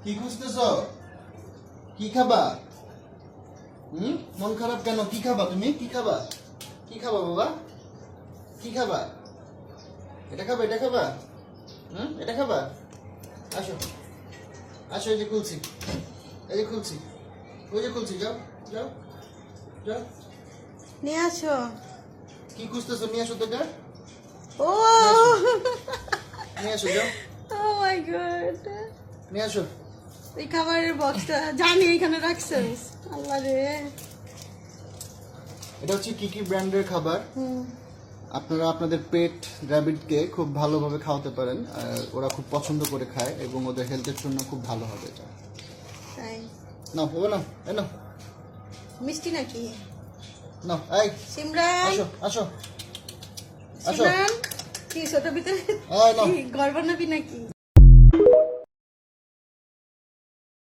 কি খুঁজতেছো? কি খাবা? মন খারাপ কেন? কি খাবা তুমি? কি খাবা? কি খাবা বাবা? কি খাবা? এটা খাবা? এটা খাবা? এটা খাবা? আসো আসো, এই যে খুলছি, এই যে খুলছি, ওই যে খুলছি, যাও যাও যাও। নিয়ে আসো। কি খুঁজতেছো? নিয়ে আসো তো এটা, ও নিয়ে আসো, যাও ও মাই গড, নিয়ে আসো। এই খাবারের বক্সটা জানি এখানে রাখছিস। আল্লাহ রে। এটা হচ্ছে কি কি ব্র্যান্ডের খাবার। হুম। আপনারা আপনাদের পেট র্যাবিটকে খুব ভালোভাবে খাওয়াতে পারেন, আর ওরা খুব পছন্দ করে খায় এবং ওদের হেলথের জন্য খুব ভালো হবে এটা। তাই নাও বাবা, নাও, এই নাও, মিষ্টি নাকি? নাও, এই সিমরান, আসো আসো আসো, সিমরান কি ছোট ভিতরে এই নাও। কি গড় বানাবি নাকি?